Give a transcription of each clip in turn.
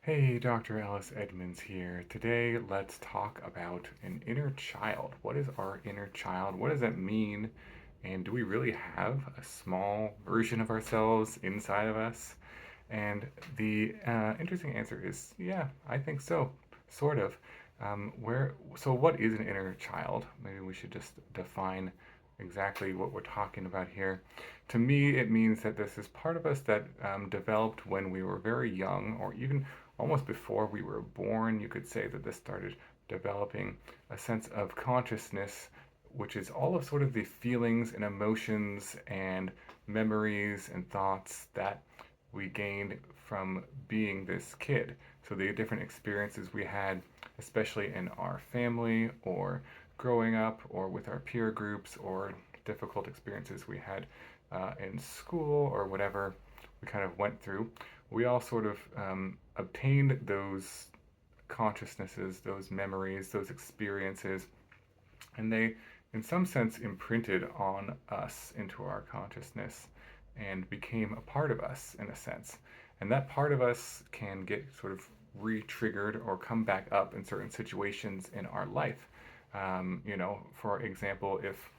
Hey, Dr. Ellis Edmunds here. Today, let's talk about an inner child. What is our inner child? What does that mean? And do we really have a small version of ourselves inside of us? And the interesting answer is, yeah, I think so, sort of. So what is an inner child? Maybe we should just define exactly what we're talking about here. To me, it means that this is part of us that developed when we were very young, or even almost before we were born. You could say that this started developing a sense of consciousness, which is all of sort of the feelings and emotions and memories and thoughts that we gained from being this kid. So the different experiences we had, especially in our family or growing up or with our peer groups or difficult experiences we had in school or whatever we kind of went through, we all sort of obtained those consciousnesses, those memories, those experiences, and they, in some sense, imprinted on us into our consciousness and became a part of us in a sense. And that part of us can get sort of re triggered or come back up in certain situations in our life. For example, if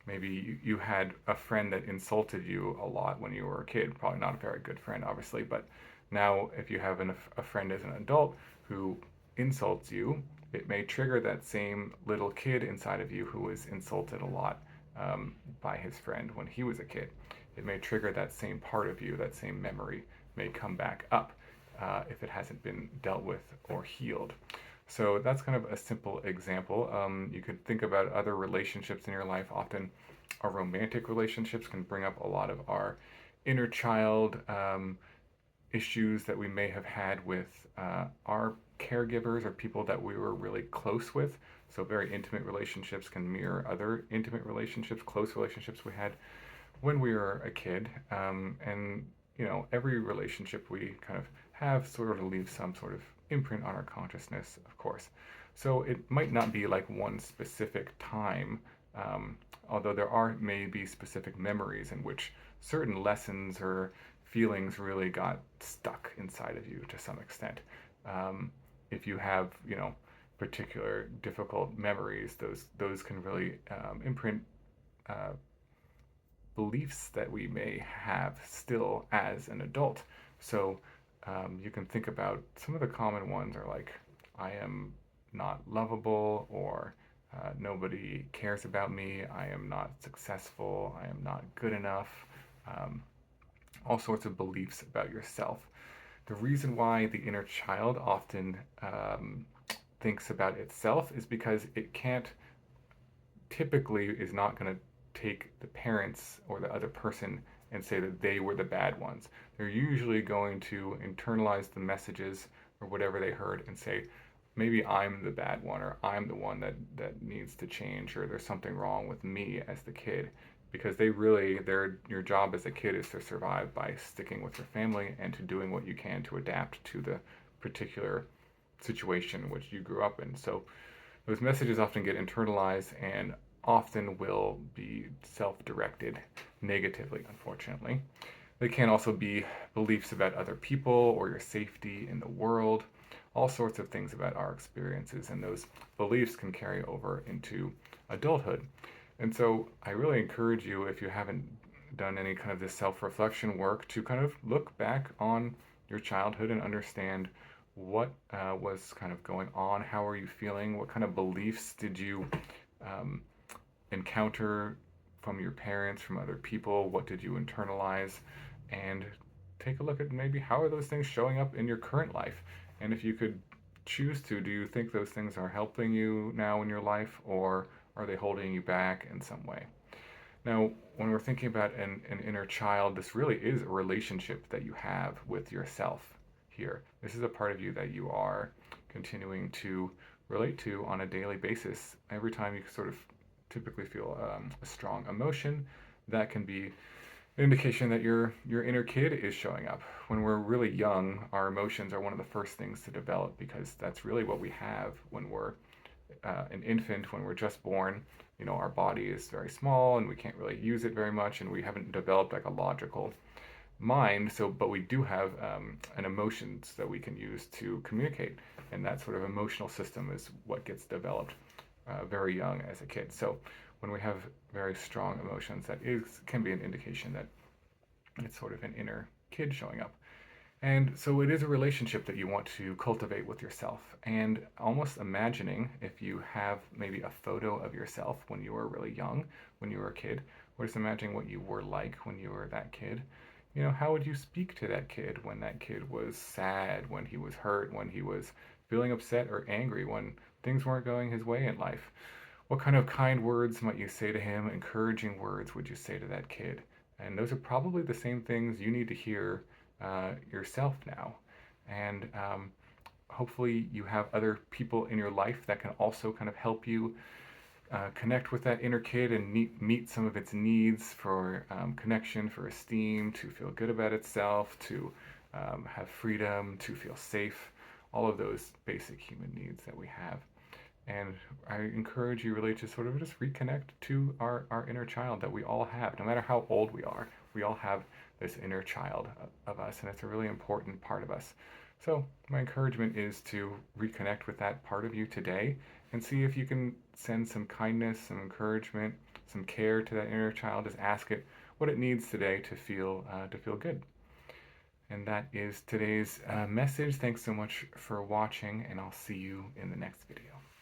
maybe you had a friend that insulted you a lot when you were a kid, probably not a very good friend, obviously, but now if you have a friend as an adult who insults you, it may trigger that same little kid inside of you who was insulted a lot by his friend when he was a kid. It may trigger that same part of you, that same memory may come back up if it hasn't been dealt with or healed. So that's kind of a simple example. You could think about other relationships in your life. Often, our romantic relationships can bring up a lot of our inner child issues that we may have had with our caregivers or people that we were really close with. So, very intimate relationships can mirror other intimate relationships, close relationships we had when we were a kid. Every relationship we kind of have sort of leaves some sort of imprint on our consciousness, of course. So, it might not be like one specific time, although there are maybe specific memories in which certain lessons or feelings really got stuck inside of you to some extent. If you have, particular difficult memories, those can really imprint uh, beliefs that we may have still as an adult. So you can think about some of the common ones are like, I am not lovable, or nobody cares about me, I am not successful, I am not good enough. Um, all sorts of beliefs about yourself. The reason why the inner child often thinks about itself is because it can't, typically, is not going to take the parents or the other person and say that they were the bad ones. They're usually going to internalize the messages or whatever they heard and say, maybe I'm the bad one, or I'm the one that needs to change, or there's something wrong with me as the kid. Because your job as a kid is to survive by sticking with your family and to doing what you can to adapt to the particular situation which you grew up in. So those messages often get internalized and often will be self directed negatively, unfortunately. They can also be beliefs about other people or your safety in the world, all sorts of things about our experiences, and those beliefs can carry over into adulthood. And so I really encourage you, if you haven't done any kind of this self reflection work, to kind of look back on your childhood and understand what was kind of going on. How are you feeling? What kind of beliefs did you um, encounter from your parents, from other people? What did you internalize? And take a look at maybe how are those things showing up in your current life? And if you could choose to, do you think those things are helping you now in your life, or are they holding you back in some way? Now, when we're thinking about an inner child, this really is a relationship that you have with yourself here. This is a part of you that you are continuing to relate to on a daily basis. Every time you sort of typically feel a strong emotion, that can be an indication that your inner kid is showing up. When we're really young, our emotions are one of the first things to develop because that's really what we have when we're an infant, when we're just born. Our body is very small and we can't really use it very much, and we haven't developed like a logical mind. So, but we do have an emotions that we can use to communicate, and that sort of emotional system is what gets developed very young as a kid. So, when we have very strong emotions, that is can be an indication that it's sort of an inner kid showing up. And so it is a relationship that you want to cultivate with yourself. And almost imagining if you have maybe a photo of yourself when you were really young, when you were a kid, or just imagining what you were like when you were that kid. You know, how would you speak to that kid when that kid was sad, when he was hurt, when he was feeling upset or angry, when things weren't going his way in life? What kind of kind words might you say to him? Encouraging words would you say to that kid? And those are probably the same things you need to hear yourself now. And hopefully, you have other people in your life that can also kind of help you connect with that inner kid and meet some of its needs for connection, for esteem, to feel good about itself, to have freedom, to feel safe, all of those basic human needs that we have. And I encourage you really to sort of just reconnect to our inner child that we all have, no matter how old we are. We all have this inner child of us, and it's a really important part of us. So, my encouragement is to reconnect with that part of you today and see if you can send some kindness, some encouragement, some care to that inner child. Just ask it what it needs today to feel good. And that is today's message. Thanks so much for watching, and I'll see you in the next video.